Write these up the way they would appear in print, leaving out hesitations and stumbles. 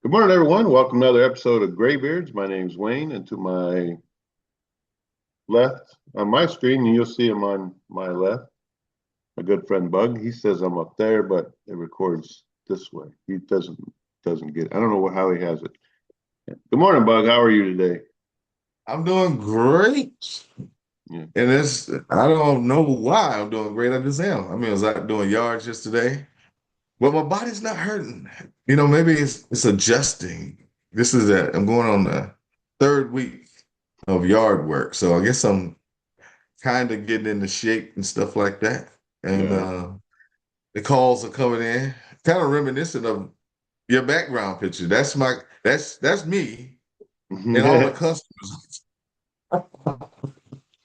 Good morning, everyone. Welcome to another episode of Graybeards. My name's Wayne, and to my left on my screen, and you'll see him on my left, my good friend Bug. He says I'm up there, but it records this way. He doesn't get. I don't know how he has it. Good morning, Bug. How are you today? I'm doing great. Yeah. And I don't know why I'm doing great. I just am. I mean, I was out doing yards yesterday, but my body's not hurting. Maybe it's adjusting. I'm going on the third week of yard work. So I guess I'm kind of getting into shape and stuff like that. And Yeah. the calls are coming in, kind of reminiscent of your background picture. That's me and all the customers.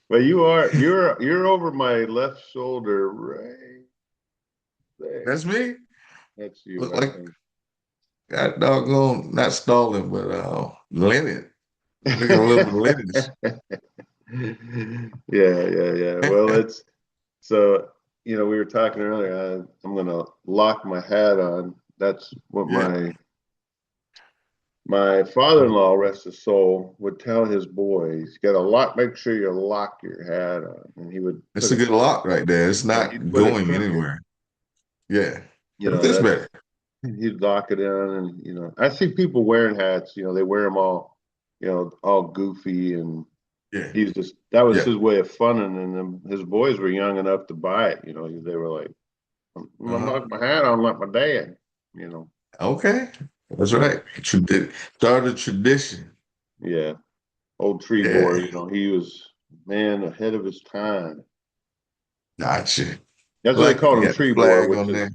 But you're over my left shoulder right there. That's me. That's you, Look I like think. God doggone, not stalling, but Leonard. Looking a little bit Leonard. Yeah. Well, it's so we were talking earlier. I'm gonna lock my hat on. That's what Yeah, my father-in-law, rest his soul, would tell his boys. You got to lock. Make sure you lock your hat on, and he would it's put a it. good lock right there. It's Yeah, he'd not put it going crooked. anywhere. Yeah, You it know fits that's better. he'd lock it in, and I see people wearing hats. They wear them all, all goofy, and Yeah, he's just that was yeah. his way of funning. And then his boys were young enough to buy it. They were like, "I'm gonna Uh-huh. knock my hat on like my dad." You know, Okay, that's so right. Started tradition. yeah, old tree boy. Yeah, He was man ahead of his time. gotcha. That's what they Like called you him, got the tree boy, flag which on is there.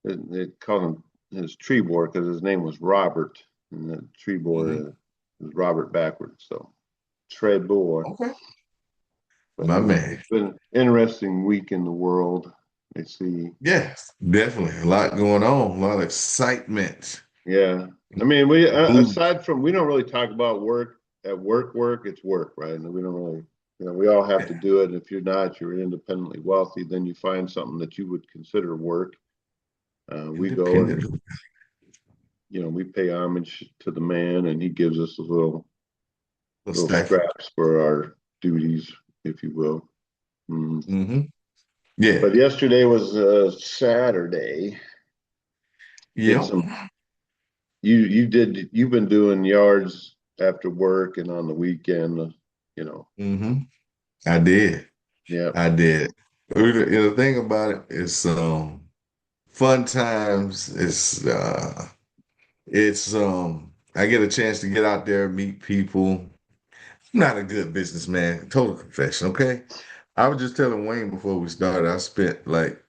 they called him his tree boy because his name was Robert, and the tree boy Hmm. was Robert backwards. So Tread boy. Okay, But my man. it's been an interesting week in the world. I see. Yes, definitely a lot going on. A lot of excitement. Yeah. I mean, we Blue. aside from we don't really talk about work at work, it's work, right? And we don't really, we all have to Yeah, do it. And if you're not, you're independently wealthy, then you find something that you would consider work. We go and, independent. we pay homage to the man and he gives us a The little stipend. scraps for our duties, if you will. Mm. Hmm. Yeah. But yesterday was Saturday. Did Yep. some you've been doing yards after work and on the weekend, you know. Hmm. I did. Yeah. I did. The thing about it is fun times. It's I get a chance to get out there, meet people. I'm not a good businessman. Total confession, okay? I was just telling Wayne before we started, I spent like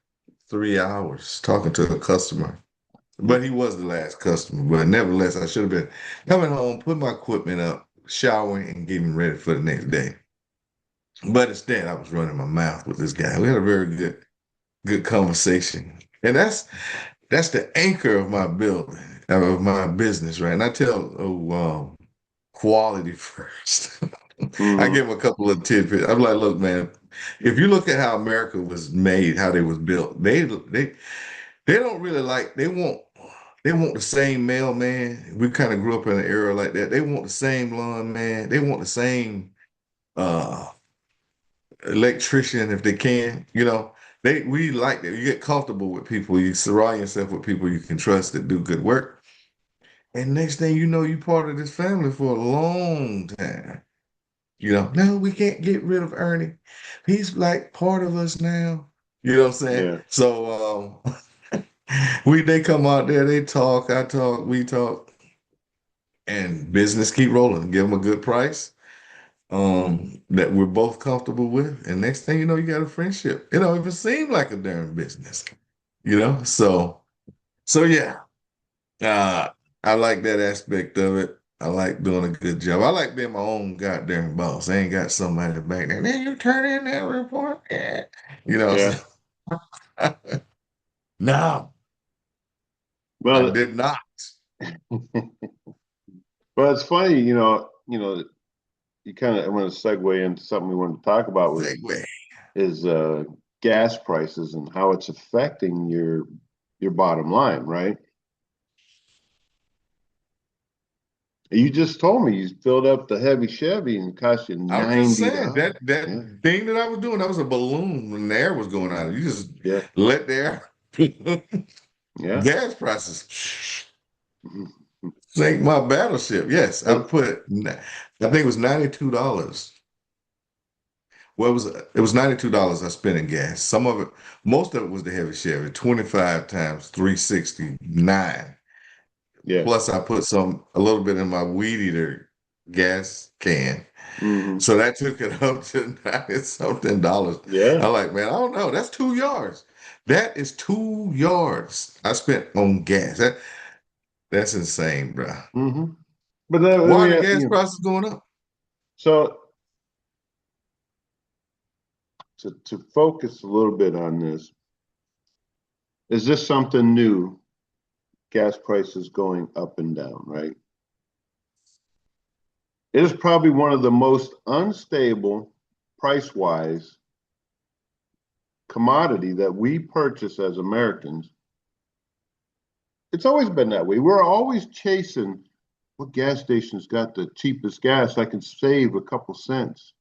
3 hours talking to a customer. But he was the last customer. But nevertheless, I should have been coming home, putting my equipment up, showering, and getting ready for the next day. But instead, I was running my mouth with this guy. We had a very good conversation. And that's the anchor of my building, of my business, right? And I tell quality first. I Mm-hmm. give him a couple of tidbits. I'm like, look, man, if you look at how America was made, how they was built, they don't really like they want the same mailman. We kind of grew up in an era like that. They want the same lawn man. They want the same uh electrician if they can. We like that. You get comfortable with people. You surround yourself with people you can trust that do good work. And next thing you know, you're part of this family for a long time. No, we can't get rid of Ernie. He's like part of us now. You know what I'm saying? Yeah. So they come out there, they talk, I talk, we talk, and business keep rolling. Give them a good price that we're both comfortable with. And next thing you know, you got a friendship. It don't even seem like a darn business. So yeah. Uh I like that aspect of it. I like doing a good job. I like being my own goddamn boss. I ain't got somebody back there. Then you turn in that report. Yeah. Yeah. So no, I Well, did not. well, it's funny, you kind of I want to segue into something we wanted to talk about was Segue. is gas prices and how it's affecting your bottom line, right? You just told me you filled up the heavy Chevy and it cost you I'm just saying $90. that Yeah, thing that I was doing, that was a balloon when the air was going out. You just yeah, let the air yeah. gas prices Mhm. sink my battleship. Yes, I But put I think it was $92. Well, it was $92 I spent in gas. Some of it, most of it was the heavy Chevy, 25 times 369. yeah. Plus I put a little bit in my weed eater gas can. Hmm. So that took it up to 90 something dollars. Yeah. I'm like, man, I don't know. That's 2 yards. That is 2 yards I spent on gas. That's insane, bro. Hmm. But let Why are me, the gas you know, prices going up? so to focus a little bit on this, is this something new? Gas prices going up and down, right? It is probably one of the most unstable price wise commodity that we purchase as Americans. It's always been that way. We're always chasing what gas station's got the cheapest gas. I can save a couple cents.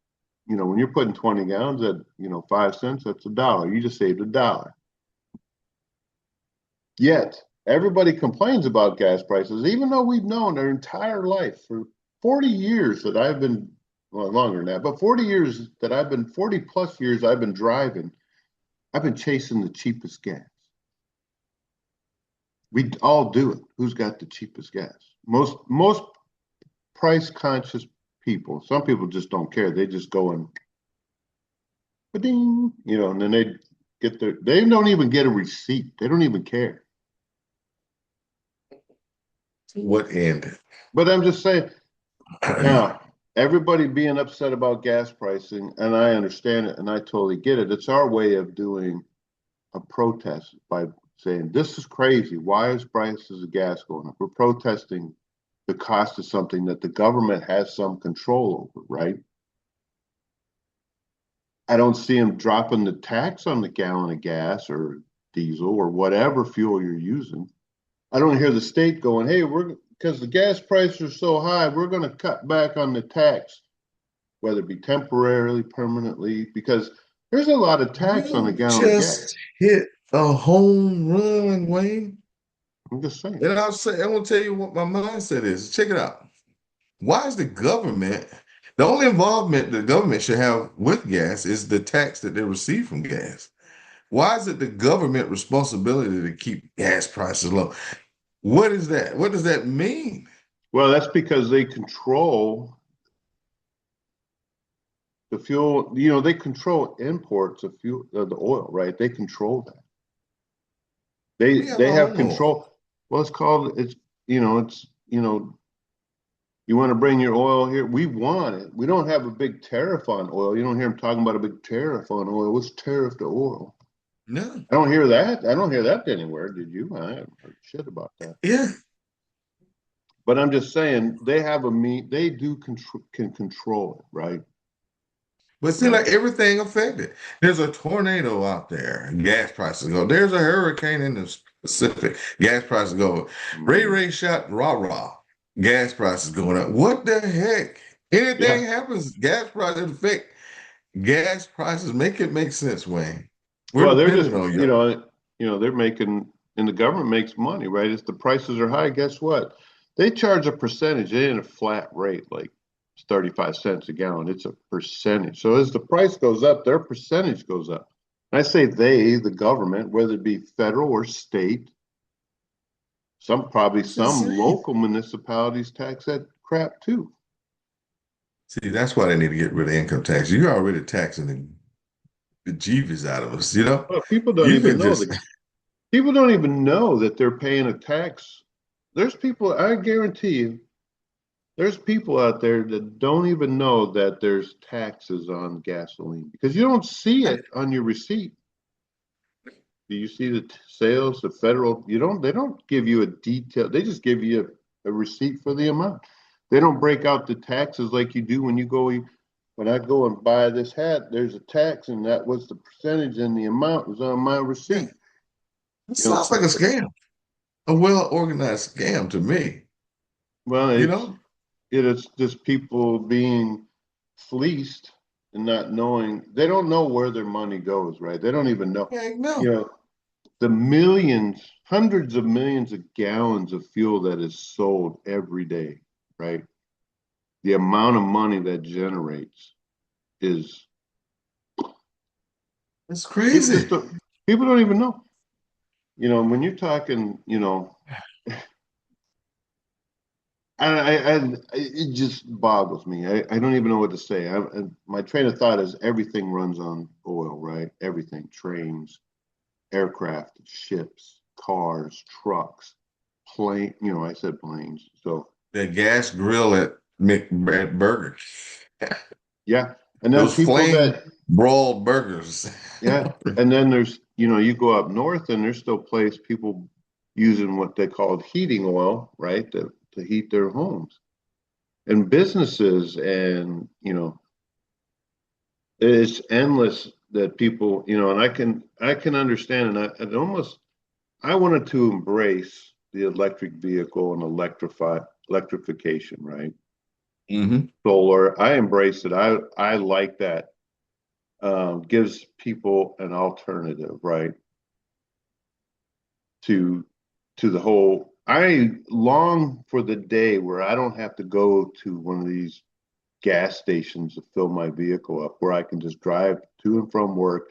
You know, when you're putting 20 gallons at, 5 cents, that's $1. You just saved $1. Yet everybody complains about gas prices, even though we've known their entire life for 40 years that I've been, well, longer than that, but 40 years that I've been, 40 plus years I've been driving, I've been chasing the cheapest gas. We all do it. Who's got the cheapest gas? Most price conscious people. Some people just don't care. They just go and ding, and then they get they don't even get a receipt. They don't even care. What end? But I'm just saying, now, everybody being upset about gas pricing, and I understand it and I totally get it. It's our way of doing a protest by saying, this is crazy. Why is prices of gas going up? We're protesting the cost of something that the government has some control over, right? I don't see them dropping the tax on the gallon of gas or diesel or whatever fuel you're using. I don't hear the state going, hey, because the gas prices are so high, we're going to cut back on the tax, whether it be temporarily, permanently, because there's a lot of tax on a You gallon of gas. just hit a home run, Wayne. I'm just saying. And I'm gonna tell you what my mindset is. Check it out. Why is the only involvement the government should have with gas is the tax that they receive from gas? Why is it the government responsibility to keep gas prices low? What is that? What does that mean? Well, that's because they control the fuel. They control imports of fuel, the oil, right? They control that. We They have they our have own oil. control. Well, you want to bring your oil here. We want it. We don't have a big tariff on oil. You don't hear them talking about a big tariff on oil. What's tariff to oil? No. I don't hear that. I don't hear that anywhere. Did you? I haven't heard shit about that. Yeah. But I'm just saying they have a mean. They do can control it, right? But it seems Right. like everything affected. There's a tornado out there, gas prices go. There's a hurricane in the Pacific, gas prices go. Ray Mhm. Ray shot rah rah, gas prices going up. What the heck? Anything Yeah. happens, gas prices affect gas prices. Make it make sense, Wayne. We're Well, they're just dependent on you. they're making, and the government makes money, right? If the prices are high, guess what? They charge a percentage. It ain't a flat rate like it's 35 cents a gallon. It's a percentage. So as the price goes up, their percentage goes up. And I say they, the government, whether it be federal or state, probably It's some insane. local municipalities tax that crap too. See, that's why they need to get rid of income tax. You're already taxing the jeebies out of us, you know? But people don't You even can know just that. People don't even know that they're paying a tax. There's people, I guarantee you, there's people out there that don't even know that there's taxes on gasoline because you don't see it on your receipt. Do you see the sales, the federal? They don't give you a detail. They just give you a receipt for the amount. They don't break out the taxes like you do when you go, when I go and buy this hat, there's a tax and that was the percentage and the amount was on my yeah. receipt. It You sounds like a scam, a well organized scam to me. well, You it's know? it is just people being fleeced and not knowing. They don't know where their money goes, right? They don't even know. Heck no. You know, the millions, hundreds of millions of gallons of fuel that is sold every day, right? The amount of money that generates is It's people just crazy. don't, people don't even know. You know, when you're talking, you know, it just boggles me. I don't even know what to say. My train of thought is everything runs on oil, right? Everything, trains, aircraft, ships, cars, trucks, plane. You know, I said planes. So The gas grill at at Burger. yeah, and then Those people flame that broiled burgers. yeah, and then there's you know you go up north and there's still place people using what they called heating oil, right, to heat their homes and businesses, and you know it's endless that people, you know, and I can understand, and I almost I wanted to embrace the electric vehicle and electrification, right? Hmm. Solar, I embrace it. I like that. Gives people an alternative, right? To to the whole. I long for the day where I don't have to go to one of these gas stations to fill my vehicle up, where I can just drive to and from work,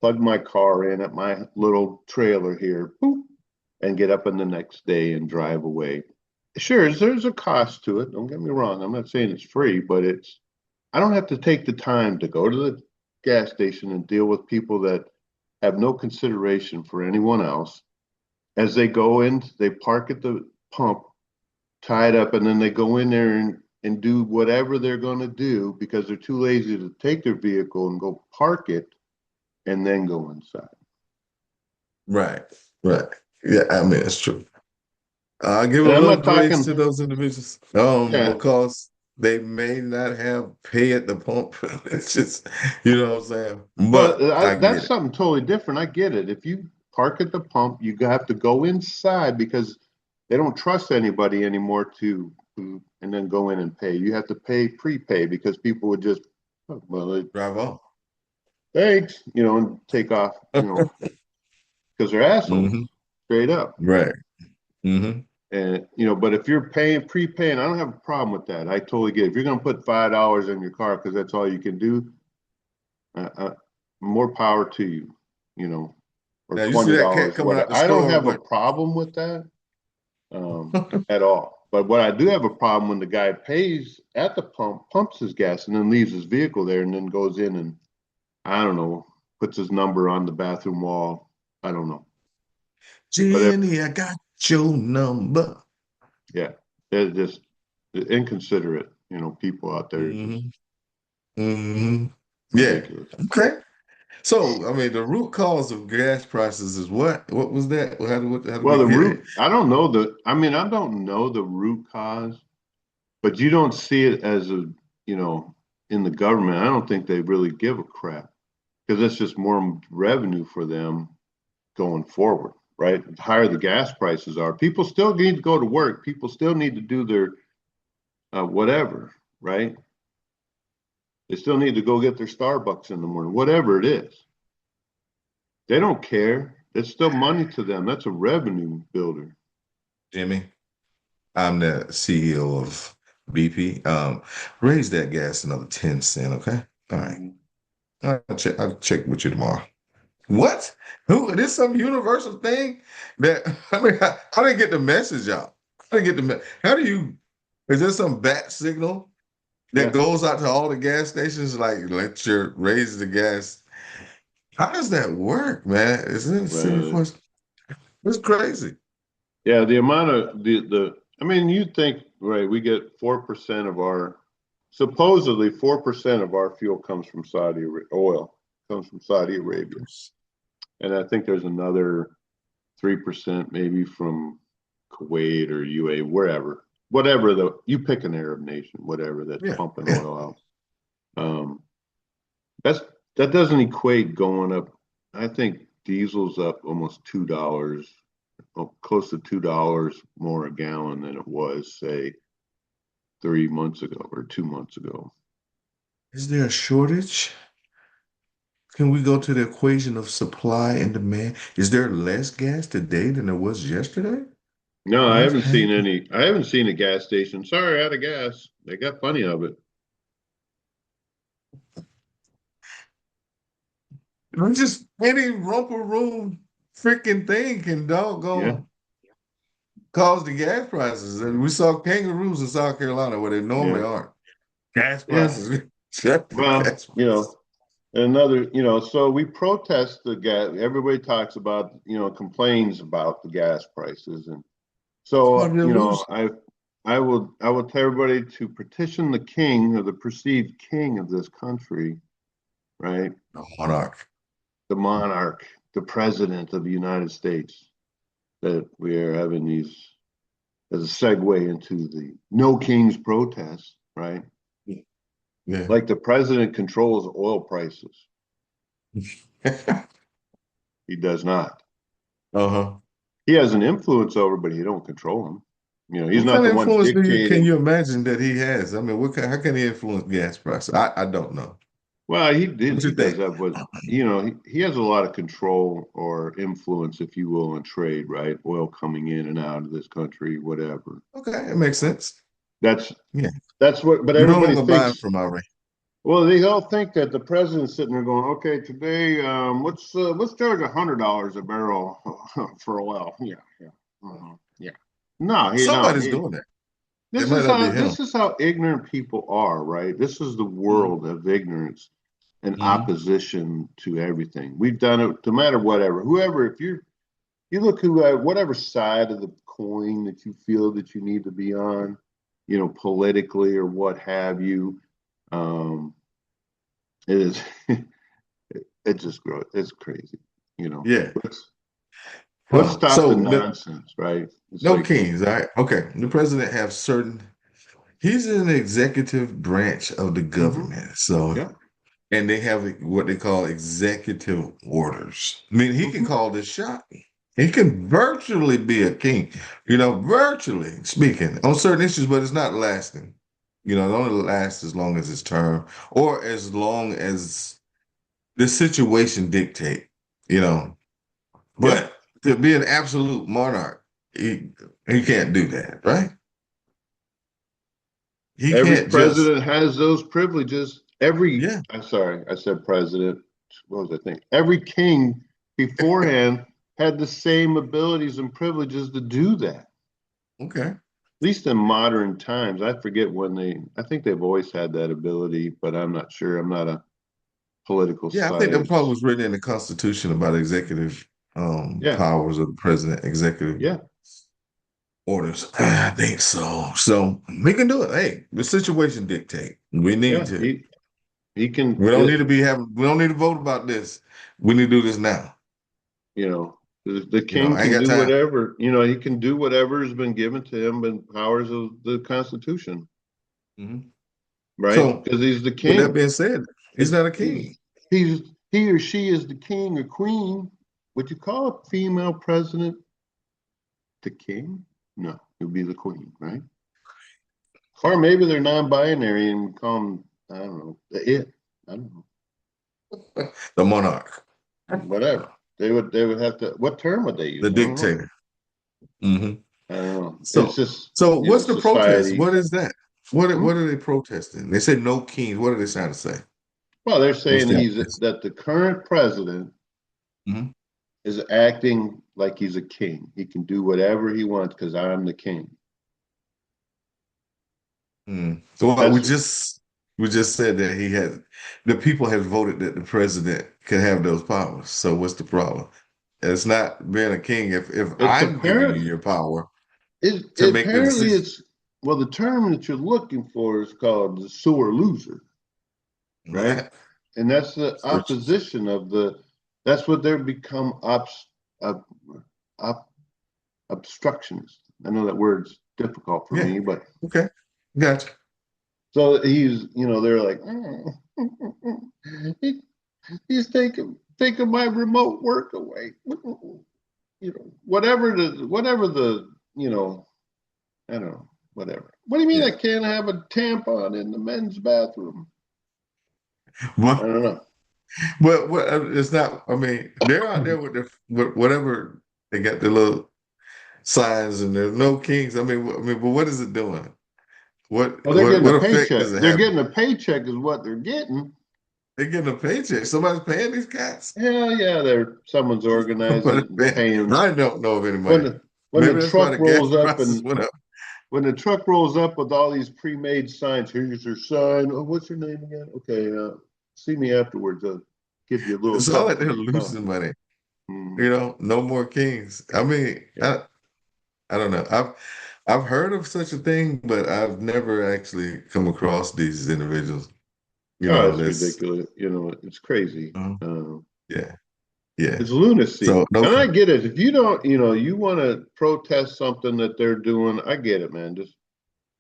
plug my car in at my little trailer here, boop, and get up in the next day and drive away. Sure, there's a cost to it. Don't get me wrong. I'm not saying it's free, but it's I don't have to take the time to go to the gas station and deal with people that have no consideration for anyone else. As they go in, they park at the pump, tie it up, and then they go in there and do whatever they're going to do because they're too lazy to take their vehicle and go park it and then go inside. Right. Right. Yeah, I mean it's true. I give a And I'm little not grace talking, to those individuals, yeah, because they may not have pay at the pump. It's just, you know what I'm saying? But well, I that's get it. something totally different. I get it. If you park at the pump, you have to go inside because they don't trust anybody anymore and then go in and pay. You have to pay prepay because people would just, oh, well, Drive on. thanks, you know, and take off, you know, because they're assholes, Hmm. straight up. Right. Hmm. And you know, but if you're paying prepaying, I don't have a problem with that. I totally get it. If you're going to put $5 in your car because that's all you can do, more power to you, you know, or Now you see that cat $20, coming out whatever. the I don't store have a with problem with that at all. But what I do have a problem when the guy pays at the pump, pumps his gas, and then leaves his vehicle there, and then goes in and I don't know, puts his number on the bathroom wall. I don't know, whatever. Jenny, I got your number. Yeah, they're just inconsiderate, you know, people out there, just Hmm. Hmm. Yeah. ridiculous. Okay. So, I mean, the root cause of gas prices is what? What was that? How did Well, we the get it? root, I don't know I mean, I don't know the root cause, but you don't see it as a, you know, in the government. I don't think they really give a crap because it's just more revenue for them going forward, right? The higher the gas prices are, people still need to go to work. People still need to do their whatever, right? They still need to go get their Starbucks in the morning, whatever it is. They don't care. It's still money to them. That's a revenue builder. Jimmy, I'm the CEO of BP. Raise that gas another 10 cent, okay? All right. I'll check with you tomorrow. What? Who? This some universal thing that I mean, I didn't get the message out. I didn't get the How do you? Is there some bat signal that Yeah. goes out to all the gas stations? Like, let your raise the gas. How does that work, man? Isn't it a serious Well, question? It's crazy. yeah, the amount of I mean, you think, right, we get 4% of our, supposedly 4% of our fuel comes from oil comes from Saudi Arabia. And I think there's another 3% maybe from Kuwait or UAE, whatever you pick an Arab nation, whatever that's Yeah, pumping yeah. oil out. Um, that's, that doesn't equate going up. I think diesel's up almost $2, close to $2 more a gallon than it was, say, 3 months ago or 2 months ago. Is there a shortage? Can we go to the equation of supply and demand? Is there less gas today than there was yesterday? No, I We've haven't had, seen any. I haven't seen a gas station. Sorry, out of gas. They got plenty of it. just any romper room freaking thing can Yeah, doggone cause the gas prices. And we saw kangaroos in South Carolina where they normally yeah, aren't. Gas yeah. prices. Gas Well, prices. another, so we protest the gas. Everybody talks about, complains about the gas prices, and Part so, of the illusion. I will tell everybody to petition the king or the perceived king of this country, right? The monarch. The monarch, the president of the United States, that we are having these as a segue into the No Kings protest, right? Yeah. Like the president controls oil prices. He does not. Uh-huh. He has an influence over, but he don't control them. He's What not kind the of one influence can dictating. you imagine that he has? I mean, how can he influence gas prices? I don't know. Well, he did. What He you does think? have what he has a lot of control or influence, if you will, on trade, right? Oil coming in and out of this country, whatever. Okay, it makes sense. That's Yeah. that's what. But We're no everybody longer buying thinks. from Iran. Well, they all think that the president's sitting there going, "Okay, today, let's charge $100 a barrel for oil." Yeah, yeah, yeah. No, he no. Somebody's doing that. It This might is not be how him. this is how ignorant people are, right? This is the Mhm. world of ignorance and Mhm. opposition to everything. We've done it no matter whatever. Whoever, if you look whatever side of the coin that you feel that you need to be on, politically or what have you, um, it is it just grows. It's crazy. Yeah. Let's stop the So nonsense, right? It's no like, kings. All right. Okay. The president have certain. He's in the executive branch of the mhm, government. So yeah, and they have what they call executive orders. I mean, he can mhm, call this shot. He can virtually be a king, virtually speaking on certain issues, but it's not lasting. It only lasts as long as his term or as long as the situation dictate, you know. yeah. But to be an absolute monarch, he can't do that, right? He Every can't just, president has those privileges. yeah, I'm sorry, I said president. What was I thinking? Every king beforehand had the same abilities and privileges to do that. At okay. least in modern times. I forget I think they've always had that ability, but I'm not sure. I'm not a political Yeah, I think that probably science. was written in the Constitution about executive Yeah, powers of the president, executive yeah, orders. I think so. So we can do it. Hey, the situation dictate. We need yeah. to. He can, We don't need to be having. We don't need to vote about this. We need to do this now. the king I ain't can got do time. whatever, he can do whatever has been given to him and powers of the Constitution, Mhm. right? So Because he's the with that king. being said, he's It's not a king. he or she is the king or queen. Would you call a female president the king? No, it would be the queen, right? Or maybe they're non-binary and call them, I don't know, I don't know, The monarch, whatever. They would have to. What term would they the use? I don't know. dictator. Hmm. I don't know. It's So, just so what's the protest? society. What is that? What Hmm? are they protesting? They say no kings. What are they trying to say? Well, they're What's saying that? that the current president Mhm. is acting like he's a king. He can do whatever he wants because I'm the king. So what That's we just said that the people have voted that the president can have those powers. So what's the problem? It's not being a king if it's I'm giving you apparent. your power to It make the apparently decision. it's well, the term that you're looking for is called the sewer loser, right? Right? And that's the Virtues. opposition of the. That's what they're become ob, ob, obstructionist. I know that word's difficult for Yeah. me, but Okay. Gotcha. so they're like, he, he's taking my remote work away. Whatever the I don't know, whatever. What do you mean I Yeah. can't have a tampon in the men's bathroom? I Well, don't know. what it's not. I mean, they're out there with with whatever they got their little signs, and there's no kings. But what is it doing? What Well, they're getting a what effect does paycheck. it They're have? getting a paycheck, is what they're getting. They're getting a paycheck. Somebody's paying these cats. Hell yeah, someone's organizing it Somebody's and paying. paying. I don't know of When anybody. the when the Maybe that's why truck the gas rolls up prices and went up. when the truck rolls up with all these pre-made signs, here's your sign. Oh, what's your name again? Okay, see me afterwards. I'll give you a little It's all something like for they're your car. losing money. Mhm. You know, no more kings. Yeah. I don't know. I've heard of such a thing, but I've never actually come across these individuals. You Oh, know, it's that's ridiculous. It's crazy. uh, yeah, yeah. It's lunacy. So no, And I get it. If you don't, you want to protest something that they're doing, I get it, man. Just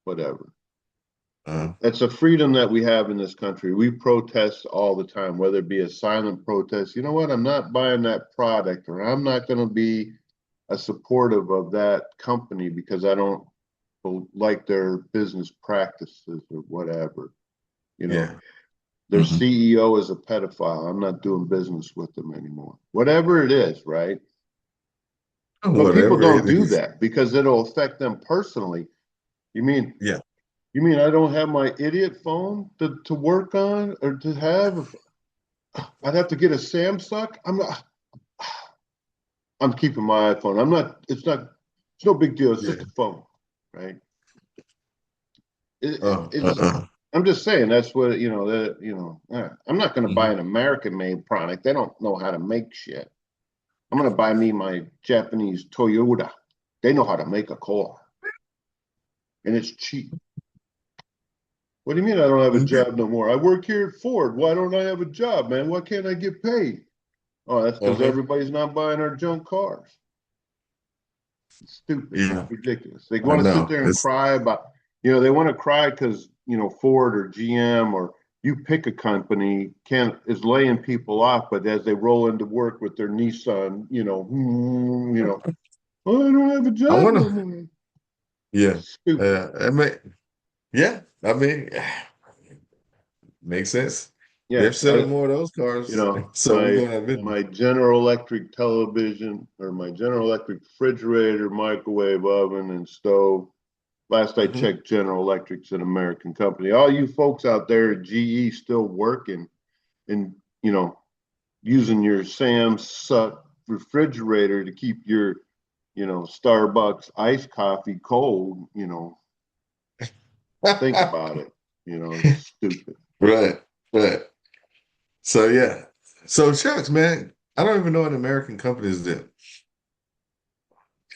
whatever. uh, That's a freedom that we have in this country. We protest all the time, whether it be a silent protest. You know what? I'm not buying that product, or I'm not going to be a supportive of that company because I don't like their business practices or whatever. You know, yeah, their hmm CEO is a pedophile. I'm not doing business with them anymore. Whatever it is, right? But people whatever don't it do is. that because it'll affect them personally. You mean Yeah. you mean I don't have my idiot phone to work on or to have? I'd have to get a Samsung. I'm keeping my iPhone. I'm not. It's no big deal. It's Yeah. just a phone, right? Uh, uh, It's. uh. I'm just saying that's what That I'm not going to buy Mhm. an American-made product. They don't know how to make shit. I'm going to buy me my Japanese Toyota. They know how to make a car, and it's cheap. What do you mean I don't have a Yeah. job no more? I work here at Ford. Why don't I have a job, man? Why can't I get paid? Oh, that's because Uh-huh. everybody's not buying our junk cars. It's stupid. It's Yeah. ridiculous. They I want to sit know. there and It's cry about, they want to cry because, Ford or GM or you pick a company can is laying people off, but as they roll into work with their Nissan, oh, I don't have a I job no wanna. more. Yeah. Stupid. I mean, yeah. I mean, makes sense. Yeah, They're selling more of those cars, so we're my gonna have business. my General Electric television or my General Electric refrigerator, microwave oven, and stove. Last I Mhm. checked, General Electric's an American company. All you folks out there at GE still working and using your Samsung refrigerator to keep your Starbucks iced coffee cold. Think about it. It's stupid. Right. Right. So yeah. So shucks, man. I don't even know an American company is that.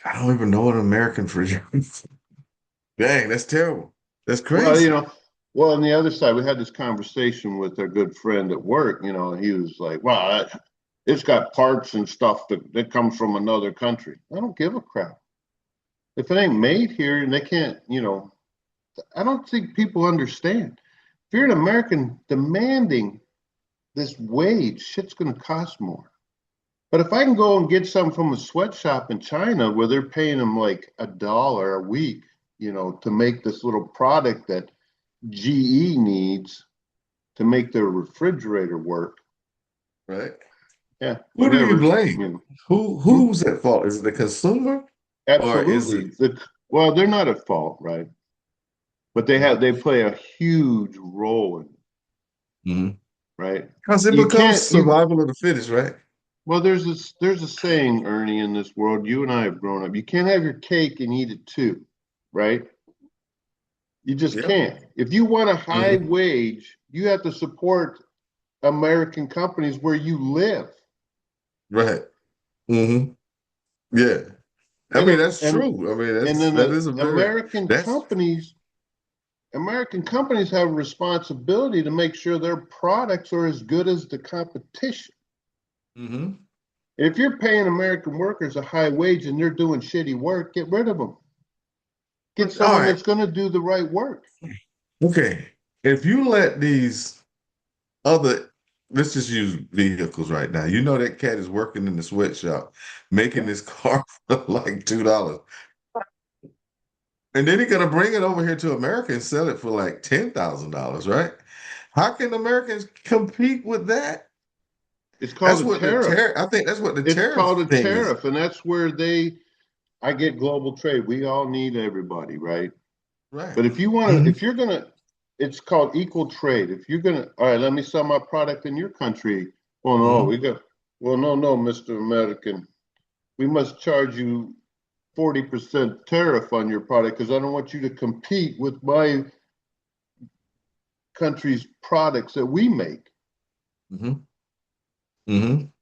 I don't even know an American refrigerator. Dang, that's terrible. That's Well, crazy. on the other side, we had this conversation with our good friend at work. He was like, "Well, it's got parts and stuff that comes from another country." I don't give a crap. If it ain't made here and they can't, I don't think people understand. If you're an American demanding this wage, shit's going to cost more. But if I can go and get some from a sweatshop in China where they're paying them like $1 a week, to make this little product that GE needs to make their refrigerator work. Right. Yeah, Who do you whatever. blame? Hmm? Who's at fault? Is it the consumer or is it Absolutely. Well, they're not at fault, right? But they play a huge role in it, Mhm. right? Because it You becomes can't you survival of the fittest, right? Well, there's a saying, Ernie, in this world. You and I have grown up. You can't have your cake and eat it too, right? You just Yep. can't. If you want a high hmm wage, you have to support American companies where you live. Right. hmm Yeah. I And mean, then that's true. I mean, and then that is a very American that's companies have a responsibility to make sure their products are as good as the competition. hmm If you're paying American workers a high wage and they're doing shitty work, get rid of them. Get all someone right. that's going to do the right work. Okay. If you let these other let's just use vehicles right now. You know that cat is working in the sweatshop making Yeah. this car for like $2. And then he's gonna bring it over here to America and sell it for like $10,000, right? How can Americans compete with that? It's That's called a what the tariff. tariff. I think that's what the It's tariff called a thing is. tariff, and that's where I get global trade. We all need everybody, right? Right. But if you want to, Mhm. if you're gonna, it's called equal trade. If you're gonna, all right, let me sell my product in your country. Well, no, Mhm. no, Mr. American, we must charge you 40% tariff on your product because I don't want you to compete with my country's products that we make. Mhm. Mhm.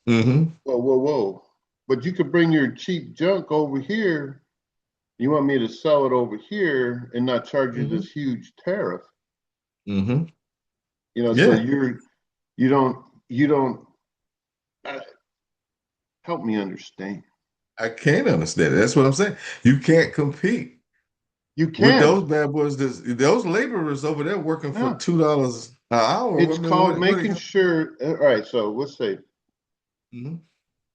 Mhm. Whoa, whoa, whoa. But you could bring your cheap junk over here. You want me to sell it over here and not charge you Mhm. this huge tariff? Mhm. So Yeah, you don't uh, help me understand. I can't understand it. That's what I'm saying. You can't compete You with can't. those bad boys. Those laborers over there working for Yeah. $2 an hour. I It's mean, called what are you making gonna? sure. All right. So let's say, Mhm.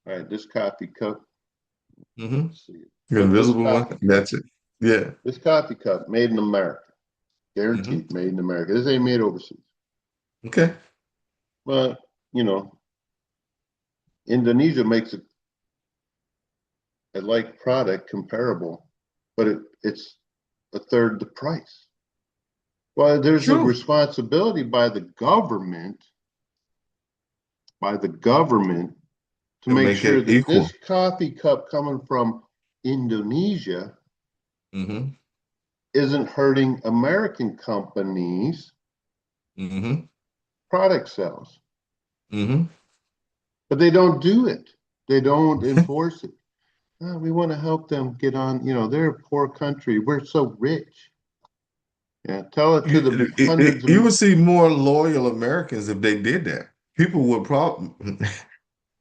all right, this coffee cup. Mhm. Let's see. The But this invisible one. coffee cup, That's it. Yeah. this coffee cup made in America, Mhm. guaranteed made in America. This ain't made overseas. Okay. But, you know, Indonesia makes a like product comparable, but it's a third the price. Well, there's a True. responsibility by the government to To make make sure it that equal. this coffee cup coming from Indonesia Mhm. isn't hurting American companies' Mhm. product sales. Mhm. But they don't do it. They don't enforce it. "Oh, we want to help them get on, they're a poor country. We're so rich." Yeah, tell it to the hundreds of You would see more loyal Americans if they did that. People would probably,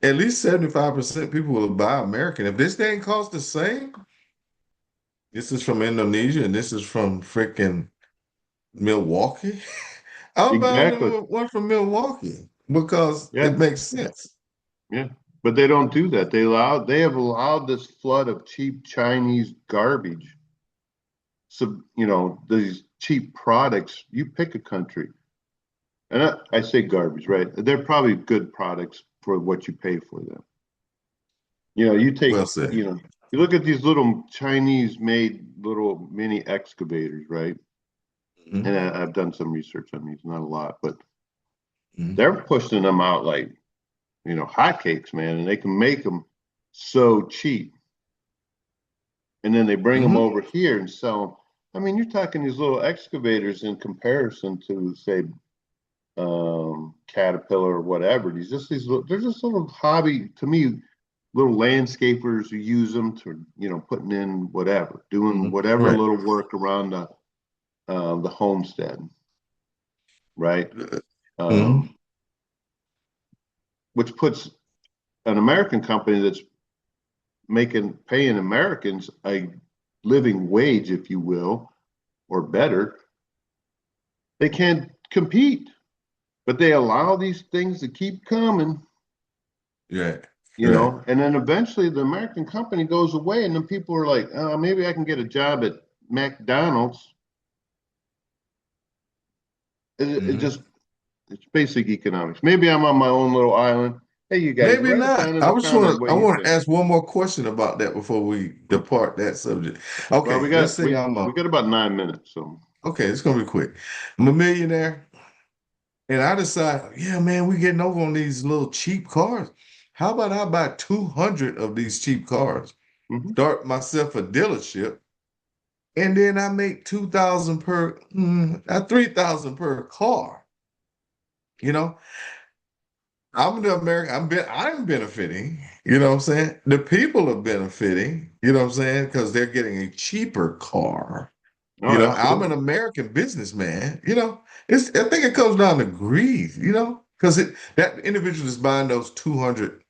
at least 75% people will buy American. If this thing costs the same, this is from Indonesia and this is from freaking Milwaukee. I'll buy exactly. one from Milwaukee because Yeah, it makes sense. yeah. But they don't do that. They have allowed this flood of cheap Chinese garbage. So, these cheap products, you pick a country. And I say garbage, right? They're probably good products for what you pay for them. You Well take, said. you look at these little Chinese made little mini excavators, right? And Mhm. I've done some research on these, not a lot, but Mhm. they're pushing them out like, hotcakes, man, and they can make them so cheap. And then they bring them Mhm. over here and sell them. I mean, you're talking these little excavators in comparison to, say, Caterpillar or whatever. They're just little hobby to me, little landscapers who use them to, putting in whatever, doing Mhm. whatever Right. little work around the homestead, right? Mhm. Um, which puts an American company that's paying Americans a living wage, if you will, or better. They can't compete, but they allow these things to keep coming, Right. Right. and then eventually the American company goes away, and then people are like, oh, maybe I can get a job at McDonald's. It Mhm. just it's basic economics. Maybe I'm on my own little island. Hey, you guys, Maybe write it not. down in the comment I what you want to think. ask one more question about that before we depart that subject. Well, Okay, let's say we got about 9 minutes, so okay, it's gonna be quick. I'm a millionaire and I decide, yeah, man, we getting over on these little cheap cars. How about I buy 200 of these cheap cars, mhm. start myself a dealership, and then I make 2,000 per, 3,000 per car. You know, I'm the American. I'm benefiting. You know what I'm saying? The people are benefiting. You know what I'm saying? Because they're getting a cheaper car. Oh, I'm an absolutely. American businessman. I think it comes down to greed. Because that individual is buying those 200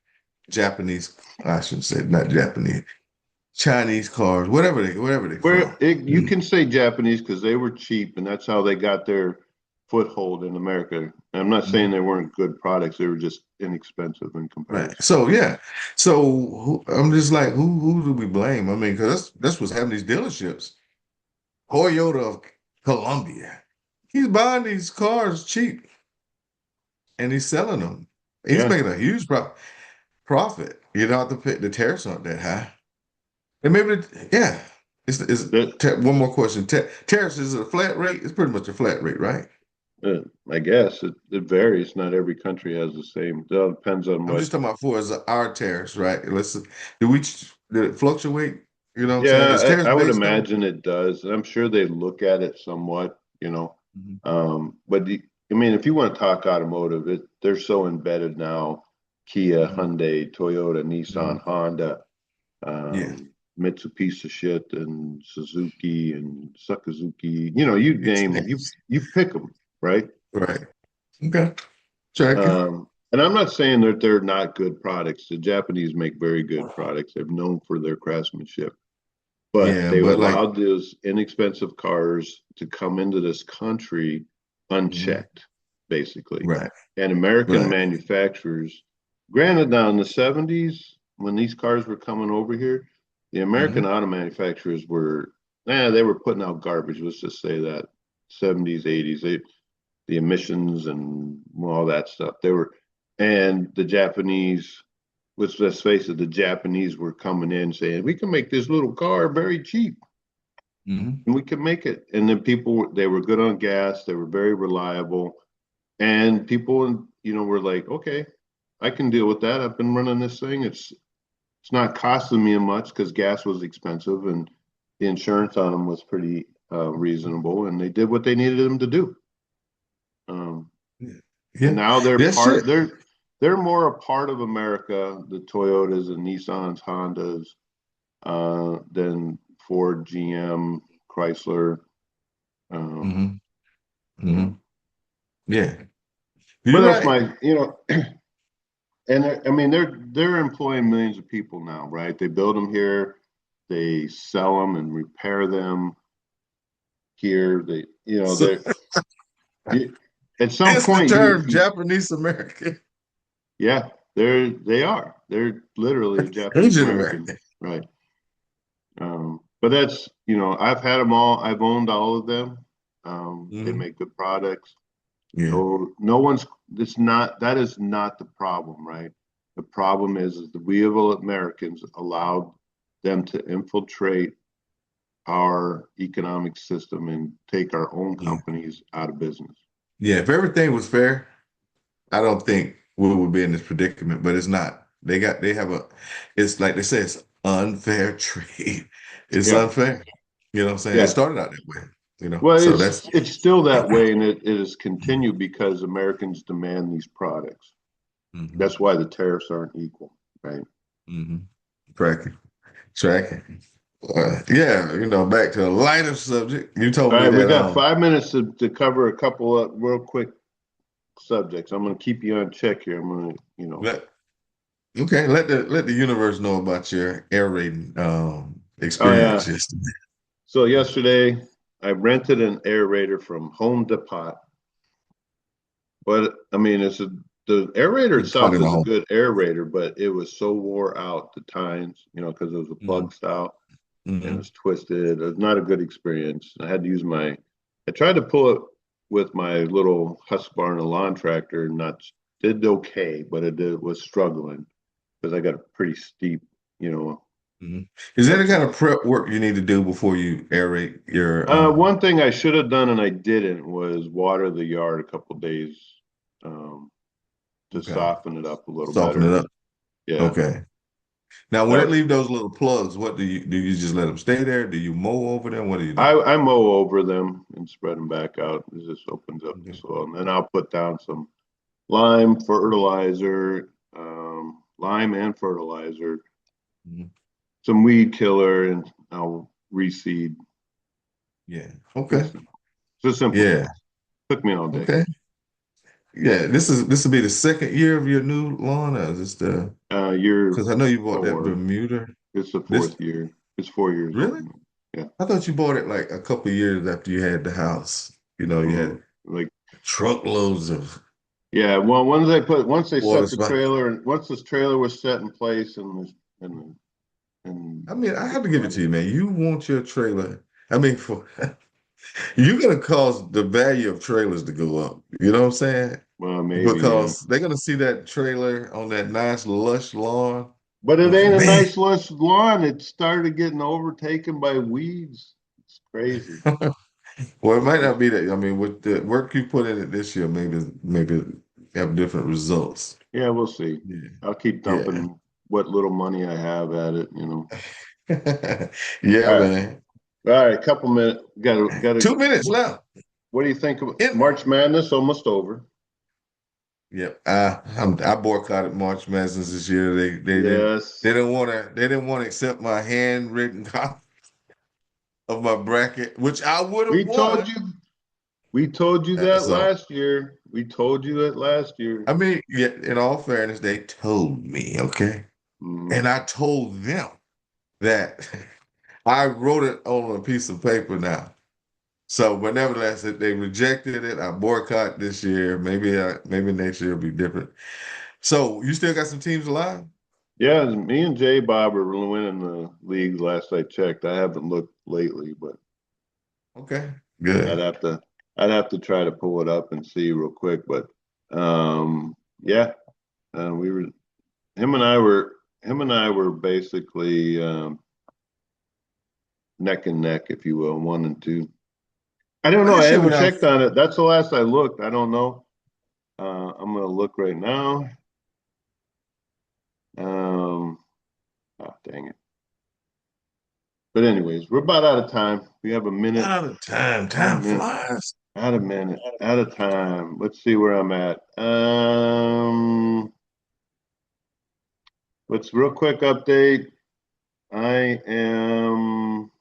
Japanese. I shouldn't say not Japanese, Chinese cars, whatever they from. You can say Japanese because they were cheap, and that's how they got their foothold in America. And I'm not saying Mhm. they weren't good products; they were just inexpensive in Right. comparison. So yeah. So I'm just like, who do we blame? I mean, because that's what's happening to these dealerships. Toyota of Colombia. He's buying these cars cheap and he's selling them. He's Yeah, making a huge profit. You don't have to pay the tariffs aren't that high. And maybe, yeah. that One more question. Tariffs, is it a flat rate? It's pretty much a flat rate, right? I guess it varies. Not every country has the same. It all depends on I'm what. just talking about for as our tariffs, right? Did it fluctuate? You know what I'm saying? Is Yeah, tariffs I would based on? imagine it does, and I'm sure they look at it somewhat, you know. Mhm. I mean, if you want to talk automotive, they're so embedded now. Kia, Mhm. Hyundai, Toyota, Nissan, Mhm. Honda, Yeah. Mitsubishi shit, and Suzuki and Suzuki. You know, you name them, you pick them, right? Right. Okay. Tracking. And I'm not saying that they're not good products. The Japanese make very good products. They're known for their craftsmanship, but Yeah, they but like, allowed those inexpensive cars to come into this country mhm. unchecked, basically. Right, And American right. manufacturers, granted, now in the 70s, when these cars were coming over here, the American Hmm. auto manufacturers were, they were putting out garbage. Let's just say that 70s, 80s, the emissions and all that stuff. And the Japanese, let's face it, the Japanese were coming in saying, we can make this little car very cheap Hmm. and we can make it. And then people, they were good on gas, they were very reliable. And people, were like, okay, I can deal with that. I've been running this thing. It's not costing me much because gas was expensive and the insurance on them was pretty reasonable. And they did what they needed them to do. Um, and Yeah, now that shit. they're more a part of America, the Toyotas and Nissans, Hondas, than Ford, GM, Chrysler. Um, Hmm. yeah. Hmm. Yeah, But you're that's right. my, and I mean they're employing millions of people now, right? They build them here, they sell them and repair them here. So They you, at some hence the point term Japanese American, yeah, they're literally Japanese Asian American, American. right? But that's, I've had them all. I've owned all of them. They Hmm. make good products. Yeah, No one's, that is not the problem, right? The problem is that we of Americans allowed them to infiltrate our economic system and take our own yeah, companies out of business. yeah. If everything was fair, I don't think we would be in this predicament. But it's not. They have a. It's like they say, it's unfair trade. It's Yeah, unfair. You know what I'm saying? It yeah. started out that way. Well, So that's. it's still that way, and it has continued because Americans demand these products. Hmm. That's why the tariffs aren't equal, right? Hmm. Tracking, tracking. Yeah, back to a lighter subject. You told All me right, we that got 5 minutes to cover a couple of real quick subjects. I'm going to keep you on check here. I'm going to, let okay, let the universe know about your air raiding Oh experience yeah. yesterday. So yesterday I rented an aerator from Home Depot. But I mean, the aerator You plug itself in the is a home. good aerator, but it was so wore out the tines, because it was a Hmm. plug style and it Hmm. was twisted. It was not a good experience. I tried to pull it with my little Husqvarna lawn tractor, and not did okay, but was struggling because I got a pretty steep, you know, Hmm. Is there any kind upside. of prep work you need to do before you aerate your? One thing I should have done and I didn't was water the yard a couple days um, to Okay, soften it up a little soften it better. up. Yeah. Okay. Now, when it Uh, leave those little plugs, what do you just let them stay there? Do you mow over them? What do you do? I mow over them and spread them back out. It just opens up the Okay. soil. And then I'll put down some lime fertilizer, lime and fertilizer, Mhm. some weed killer, and I'll reseed. Yeah. Okay. Just, just simple Yeah. stuff. Took me all day. Okay. Yeah. This will be the second year of your new lawn, or is this the? Year Because I know you bought that 4. Bermuda. It's the This 4th year. It's 4 years old really? now. Yeah. I thought you bought it like a couple years after you had the house. You Mm, had like, truckloads of yeah. Well, once they water set the spots. trailer, and once this trailer was set in place and I mean, I the have to give it to you, man. You want your trailer. I mean, for you're gonna cause the value of trailers to go up. You know what I'm saying? Well, maybe, yeah. Because they're gonna see that trailer on that nice lush lawn. But it Like, ain't a man. nice lush lawn. It started getting overtaken by weeds. It's crazy. Well, it might not be that. I mean, with the work you put in it this year, maybe have different results. Yeah, we'll see. Yeah. I'll keep Yeah. dumping what little money I have at it, you know. Yeah, All right. man. All right, couple minutes. Gotta. 2 minutes left. What do you think of It, March Madness? Almost over. yep. I boycotted March Madness this year. Yes. They didn't want to accept my handwritten copy of my bracket, which I would have We told won. you. We told you that So last year. We told you that last year. I mean, yeah, in all fairness, they told me, okay? Mhm. And I told them that I wrote it on a piece of paper now. So, but nevertheless, if they rejected it, I boycott this year. Maybe next year will be different. So, you still got some teams alive? Yeah, me and Jay Bob are really winning the league last I checked. I haven't looked lately, but Okay, I'd good. have to I'd have to try to pull it up and see real quick. But yeah, we were him and I were basically neck and neck, if you will, 1 and 2. I don't Well, know. I this year haven't when I checked on it. That's the last I looked. I don't know. I'm gonna look right now. Um, dang it. But anyways, we're about out of time. We have a minute, out of time, time 1 minute, flies. out of minute, out of time. Let's see where I'm at. Let's real quick update. I am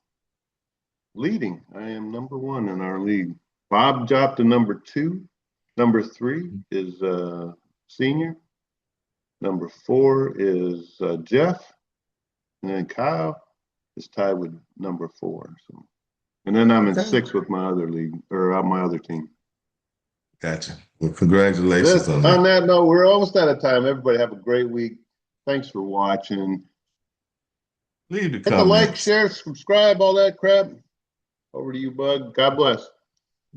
leading. I am number 1 in our league. Bob dropped to number 2. Number 3 is senior. Number 4 is Jeff, and then Kyle is tied with number 4. So, and then I'm in Okay, 6 with my other league or my other team. gotcha. Well, congratulations This, on that. on that note, we're almost out of time. Everybody have a great week. Thanks for watching. Leave the Hit the like, comments. share, subscribe, all that crap. Over to you, Bud. God bless.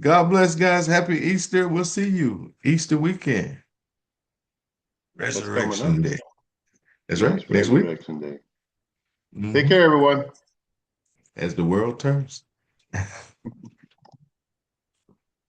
God bless, guys. Happy Easter. We'll see you Easter weekend, What's coming up? Resurrection Day. That's Yes, right. Next week. Resurrection Day. Take Mhm. care, everyone. As the world turns.